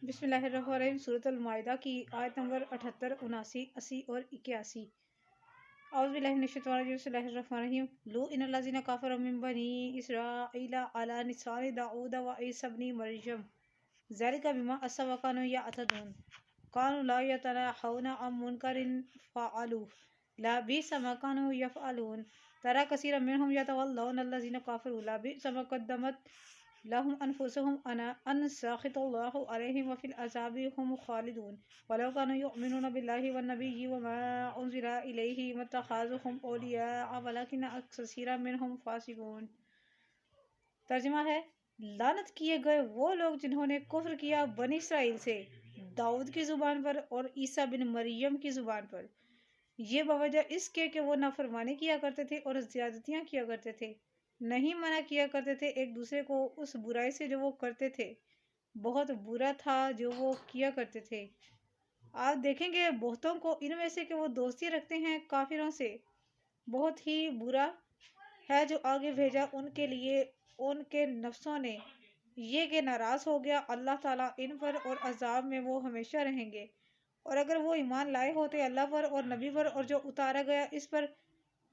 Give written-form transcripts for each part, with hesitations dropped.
بسم اللہ الرحمن الرحیم۔ سورۃ المائدہ کی آیت نمبر 78، 79، 80 اور 81۔ اعوذ باللہ من الشیطان الرجیم، بسم اللہ الرحمن الرحیم۔ لعن الذین کفروا من بنی اسرائیل علی لسان داؤد وعیسی ابن مریم ذلک بما عصوا وکانوا یعتدون کانوا لا یتناہون عن منکر فعلوہ لبئس ما کانوا یفعلون تری کثیرا منہم یتولون الذین کفروا لبئس ما قدمت لهم أنفسهم أن سخط الله عليهم وفي العذاب هم خالدون ولو كانوا يؤمنون بالله والنبي وما أنزل إليه ما اتخذوهم أولياء ولكن كثيرا منهم فاسقون۔ ترجمہ ہے، لعنت کیے گئے وہ لوگ جنہوں نے کفر کیا بنی اسرائیل سے داؤد کی زبان پر اور عیسیٰ بن مریم کی زبان پر، یہ بوجہ اس کے کہ وہ نافرمانی کیا کرتے تھے اور زیادتیاں کیا کرتے تھے، نہیں منع کیا کرتے تھے ایک دوسرے کو اس برائی سے جو وہ کرتے تھے، بہت برا تھا جو وہ کیا کرتے تھے۔ آپ دیکھیں گے بہتوں کو ان میں سے کہ وہ دوستی رکھتے ہیں کافروں سے، بہت ہی برا ہے جو آگے بھیجا ان کے لیے ان کے نفسوں نے، یہ کہ ناراض ہو گیا اللہ تعالیٰ ان پر اور عذاب میں وہ ہمیشہ رہیں گے۔ اور اگر وہ ایمان لائے ہوتے اللہ پر اور نبی پر اور جو اتارا گیا اس پر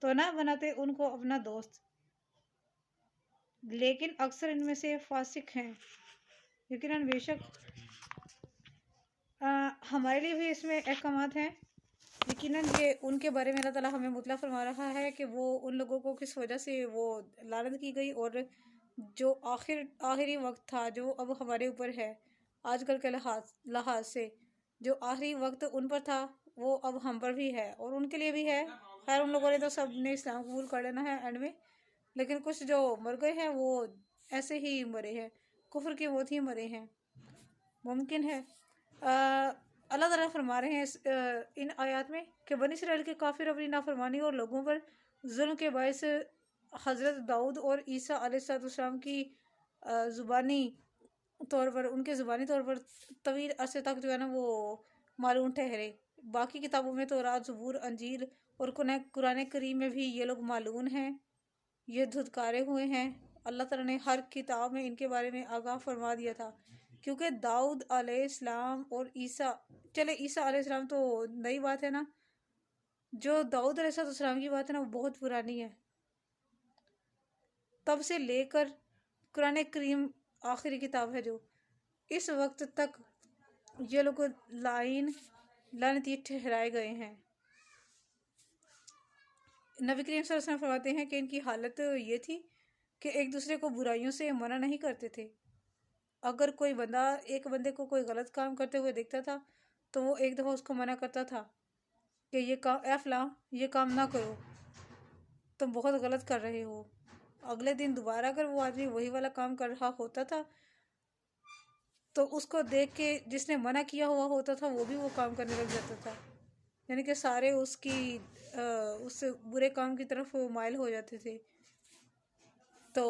تو نہ بناتے ان کو اپنا دوست، لیکن اکثر ان میں سے فاسق ہیں۔ یقیناً بے شک ہمارے لیے بھی اس میں احکامات ہیں۔ یقیناً یہ ان کے بارے میں اللہ تعالیٰ ہمیں مطلع فرما رہا ہے کہ وہ ان لوگوں کو کس وجہ سے وہ لعنت کی گئی، اور جو آخری وقت تھا جو اب ہمارے اوپر ہے آج کل کے لحاظ سے، جو آخری وقت ان پر تھا وہ اب ہم پر بھی ہے اور ان کے لیے بھی ہے۔ خیر ان لوگوں نے تو سب نے اسلام قبول کر لینا ہے اینڈ میں، لیکن کچھ جو مر گئے ہیں وہ ایسے ہی مرے ہیں، کفر کی موت ہی مرے ہیں، ممکن ہے۔ اللہ تعالیٰ فرما رہے ہیں ان آیات میں کہ بنی اسرائیل کے کافر اپنی نافرمانی اور لوگوں پر ظلم کے باعث حضرت داؤد اور عیسیٰ علیہ السلام کی زبانی طور پر، ان کے زبانی طور پر طویل عرصے تک جو ہے نا وہ معلوم ٹھہرے۔ باقی کتابوں میں تورات، زبور، انجیل اور قرآن کریم میں بھی یہ لوگ معلوم ہیں، یہ دھتکارے ہوئے ہیں۔ اللہ تعالیٰ نے ہر کتاب میں ان کے بارے میں آگاہ فرما دیا تھا، کیونکہ داؤد علیہ السلام اور عیسیٰ علیہ السلام تو نئی بات ہے نا، جو داؤد علیہ السلام کی بات ہے نا وہ بہت پرانی ہے۔ تب سے لے کر قرآن کریم آخری کتاب ہے جو اس وقت تک یہ لوگ لعنتی ٹھہرائے گئے ہیں۔ نبی کریم صلی اللہ علیہ وسلم فرماتے ہیں کہ ان کی حالت یہ تھی کہ ایک دوسرے کو برائیوں سے منع نہیں کرتے تھے۔ اگر کوئی بندہ ایک بندے کو کوئی غلط کام کرتے ہوئے دیکھتا تھا تو وہ ایک دفعہ اس کو منع کرتا تھا کہ یہ کام اے فلاں یہ کام نہ کرو، تم بہت غلط کر رہے ہو۔ اگلے دن دوبارہ اگر وہ آدمی وہی والا کام کر رہا ہوتا تھا تو اس کو دیکھ کے جس نے منع کیا ہوا ہوتا تھا وہ بھی وہ کام کرنے لگ جاتا تھا، یعنی کہ سارے اس برے کام کی طرف مائل ہو جاتے تھے۔ تو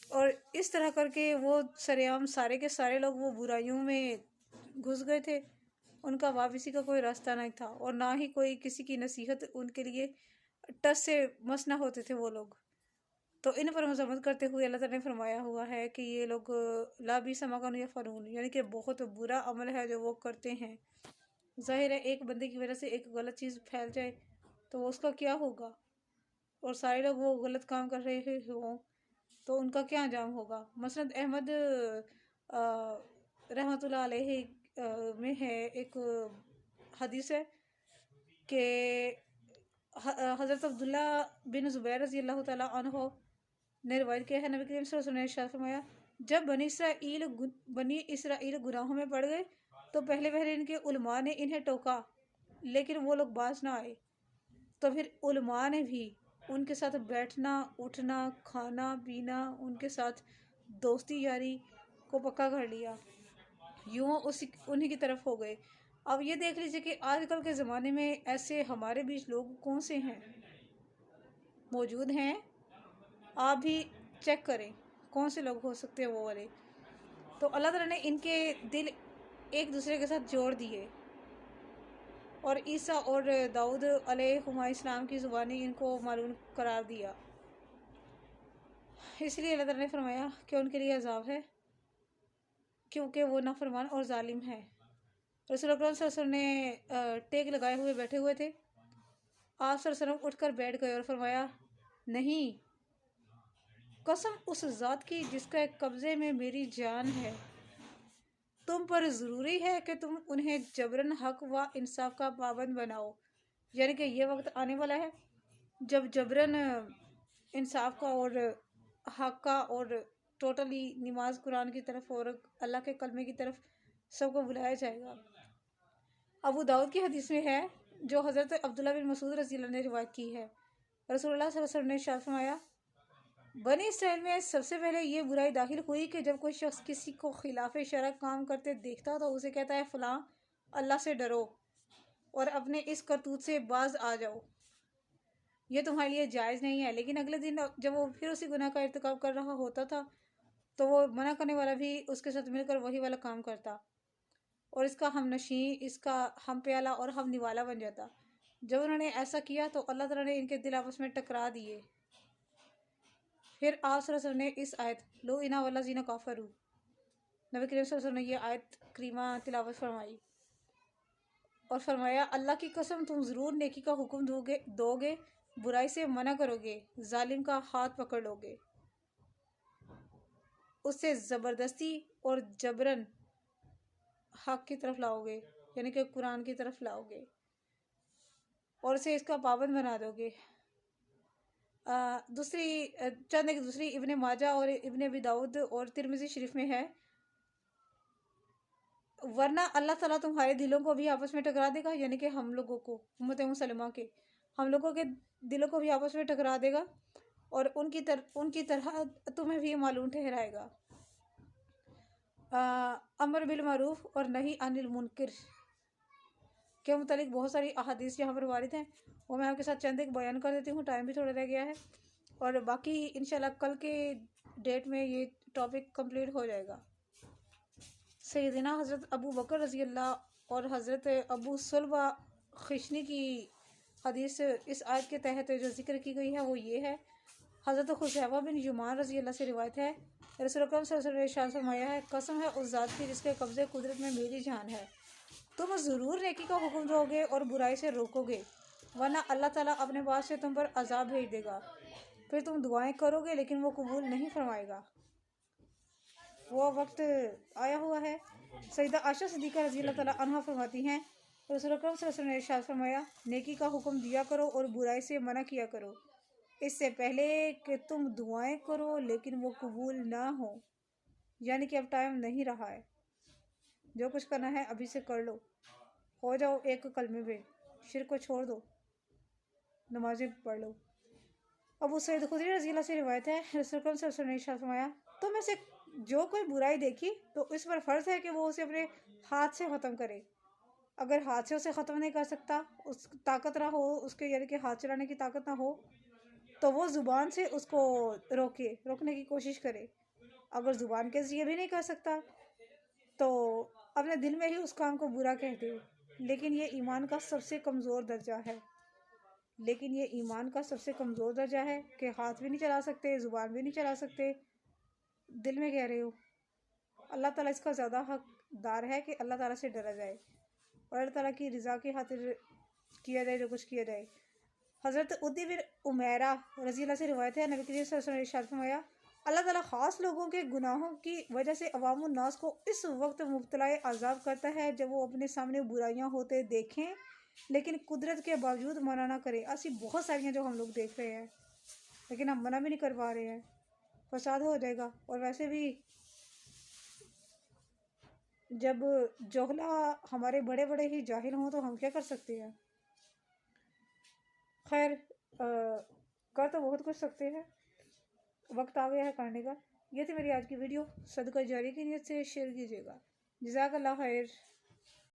اور اس طرح کر کے وہ سرعام سارے کے سارے لوگ وہ برائیوں میں گھس گئے تھے، ان کا واپسی کا کوئی راستہ نہیں تھا اور نہ ہی کوئی کسی کی نصیحت ان کے لیے ٹس سے مس نہ ہوتے تھے وہ لوگ۔ تو ان پر مذمت کرتے ہوئے اللہ تعالیٰ نے فرمایا ہوا ہے کہ یہ لوگ لبئس ما کانوا یفعلون، یعنی کہ بہت برا عمل ہے جو وہ کرتے ہیں۔ ظاہر ہے ایک بندے کی وجہ سے ایک غلط چیز پھیل جائے تو اس کا کیا ہوگا، اور سارے لوگ وہ غلط کام کر رہے ہوں تو ان کا کیا انجام ہوگا۔ مسند احمد رحمۃ اللہ علیہ میں ہے ایک حدیث ہے کہ حضرت عبداللہ بن زبیر رضی اللہ تعالیٰ عنہ نے روایت کیا ہے، نبی کریم صلی اللہ علیہ وسلم نے ارشاد فرمایا، جب بنی اسرائیل گناہوں میں پڑ گئے تو پہلے ان کے علماء نے انہیں ٹوکا لیکن وہ لوگ باز نہ آئے، تو پھر علماء نے بھی ان کے ساتھ بیٹھنا، اٹھنا، کھانا پینا، ان کے ساتھ دوستی یاری کو پکا کر لیا، یوں انہی کی طرف ہو گئے۔ اب یہ دیکھ لیجئے کہ آج کل کے زمانے میں ایسے ہمارے بیچ لوگ کون سے ہیں، موجود ہیں، آپ بھی چیک کریں کون سے لوگ ہو سکتے ہیں وہ والے۔ تو اللہ تعالیٰ نے ان کے دل ایک دوسرے کے ساتھ جوڑ دیے اور عیسیٰ اور داؤد علیہ السلام کی زبانی ان کو معلوم قرار دیا، اس لیے اللہ تعالیٰ نے فرمایا کہ ان کے لیے عذاب ہے۔ کیونکہ وہ نافرمان اور ظالم ہے۔ رسول اکرم صلی اللہ علیہ وسلم نے ٹیک لگائے ہوئے بیٹھے ہوئے تھے۔ آپ صلی اللہ علیہ وسلم اٹھ کر بیٹھ گئے اور فرمایا، نہیں، قسم اس ذات کی جس کے قبضے میں میری جان ہے، تم پر ضروری ہے کہ تم انہیں جبراً حق و انصاف کا پابند بناؤ۔ یعنی کہ یہ وقت آنے والا ہے جب جبراً انصاف کا اور حق کا اور ٹوٹلی نماز قرآن کی طرف اور اللہ کے کلمے کی طرف سب کو بلایا جائے گا۔ ابو داؤد کی حدیث میں ہے جو حضرت عبداللہ بن مسعود رضی اللہ عنہ نے روایت کی ہے، رسول اللہ صلی اللہ علیہ وسلم نے ارشاد فرمایا، بنی اسرائیل میں سب سے پہلے یہ برائی داخل ہوئی کہ جب کوئی شخص کسی کو خلاف شرع کام کرتے دیکھتا تو اسے کہتا ہے، فلاں اللہ سے ڈرو اور اپنے اس کرتوت سے باز آ جاؤ، یہ تمہارے لیے جائز نہیں ہے۔ لیکن اگلے دن جب وہ پھر اسی گناہ کا ارتکاب کر رہا ہوتا تھا تو وہ منع کرنے والا بھی اس کے ساتھ مل کر وہی والا کام کرتا اور اس کا ہم نشیں، اس کا ہم پیالہ اور ہم نوالا بن جاتا۔ جب انہوں نے ایسا کیا تو اللہ تعالیٰ نے ان کے دل آپس میں ٹکرا دیے۔ پھر آپ صلی اللہ علیہ وسلم نے اس آیت لو انا والذین کفروا، نبی کریم صلی اللہ علیہ وسلم نے یہ آیت کریمہ تلاوت فرمائی اور فرمایا، اللہ کی قسم تم ضرور نیکی کا حکم دو گے، برائی سے منع کرو گے، ظالم کا ہاتھ پکڑ لو گے، اس سے زبردستی اور جبراً حق کی طرف لاؤ گے، یعنی کہ قرآن کی طرف لاؤ گے اور اسے اس کا پابند بنا دو گے۔ دوسری ابن ماجہ اور ابن ابی داؤد اور ترمذی شریف میں ہے، ورنہ اللہ تعالیٰ تمہارے دلوں کو بھی آپس میں ٹکرا دے گا، یعنی کہ ہم لوگوں کو، امت مسلمہ کے ہم لوگوں کے دلوں کو بھی آپس میں ٹکرا دے گا اور ان کی طرح تمہیں بھی معلوم ٹھہرائے گا۔ امر بالمعروف اور نہی عن المنکر کے متعلق بہت ساری احادیث یہاں پر وارد ہیں، وہ میں آپ کے ساتھ چند ایک بیان کر دیتی ہوں، ٹائم بھی تھوڑا رہ گیا ہے اور باقی انشاءاللہ کل کے ڈیٹ میں یہ ٹاپک کمپلیٹ ہو جائے گا۔ سیدنا حضرت ابو بکر رضی اللہ اور حضرت ابو صلبہ خشنی کی حدیث اس آیت کے تحت جو ذکر کی گئی ہے وہ یہ ہے، حضرت خزیفہ بن یمان رضی اللہ سے روایت ہے، رسول اکرم صلی اللہ علیہ وسلم نے ارشاد فرمایا ہے، قسم ہے اس ذات کی جس کے قبضے قدرت میں میری جان ہے، تم ضرور نیکی کا حکم دو گے اور برائی سے روکو گے، ورنہ اللہ تعالیٰ اپنے پاس سے تم پر عذاب بھیج دے گا، پھر تم دعائیں کرو گے لیکن وہ قبول نہیں فرمائے گا۔ وہ وقت آیا ہوا ہے۔ سیدہ عائشہ صدیقہ رضی اللہ تعالیٰ عنہا فرماتی ہیں، رسول اکرم صلی اللہ علیہ وسلم نے ارشاد فرمایا، نیکی کا حکم دیا کرو اور برائی سے منع کیا کرو، اس سے پہلے کہ تم دعائیں کرو لیکن وہ قبول نہ ہو، یعنی کہ اب ٹائم نہیں رہا ہے، جو کچھ کرنا ہے ابھی سے کر لو، ہو جاؤ ایک کلمے میں، شرک کو چھوڑ دو، نمازیں پڑھ لو۔ ابو سعید خدری رضی اللہ سے روایت ہے، رسول اکرم صلی اللہ علیہ وسلم نے ارشاد فرمایا، تم میں سے جو کوئی برائی دیکھی تو اس پر فرض ہے کہ وہ اسے اپنے ہاتھ سے ختم کرے، اگر ہاتھ سے اسے ختم نہیں کر سکتا، اس طاقت نہ ہو اس کے، یعنی کہ ہاتھ چلانے کی طاقت نہ ہو، تو وہ زبان سے اس کو روکنے کی کوشش کرے، اگر زبان کے ذریعے بھی نہیں کر سکتا تو اپنے دل میں ہی اس کام کو برا کہہ دے، لیکن یہ ایمان کا سب سے کمزور درجہ ہے کہ ہاتھ بھی نہیں چلا سکتے، زبان بھی نہیں چلا سکتے، دل میں کہہ رہے ہو۔ اللہ تعالیٰ اس کا زیادہ حقدار ہے کہ اللہ تعالیٰ سے ڈرا جائے اور اللہ تعالیٰ کی رضا کی خاطر کیا جائے جو کچھ کیا جائے۔ حضرت عدی بن عمیرہ رضی اللہ سے روایت ہے، نبی کریم صلی اللہ علیہ وسلم نے ارشاد فرمایا، اللہ تعالیٰ خاص لوگوں کے گناہوں کی وجہ سے عوام الناس کو اس وقت مبتلا عذاب کرتا ہے جب وہ اپنے سامنے برائیاں ہوتے دیکھیں لیکن قدرت کے باوجود منع نہ کریں۔ ایسی بہت ساریاں جو ہم لوگ دیکھ رہے ہیں لیکن ہم منع بھی نہیں کر پا رہے ہیں، فساد ہو جائے گا۔ اور ویسے بھی جب جوہلا ہمارے بڑے بڑے ہی جاہل ہوں تو ہم کیا کر سکتے ہیں؟ خیر، کر تو بہت کچھ سکتے ہیں، وقت آ گیا ہے کرنے کا۔ یہ تھی میری آج کی ویڈیو، صدقہ جاری کی نیت سے شیئر کیجیے گا۔ جزاک اللہ خیر۔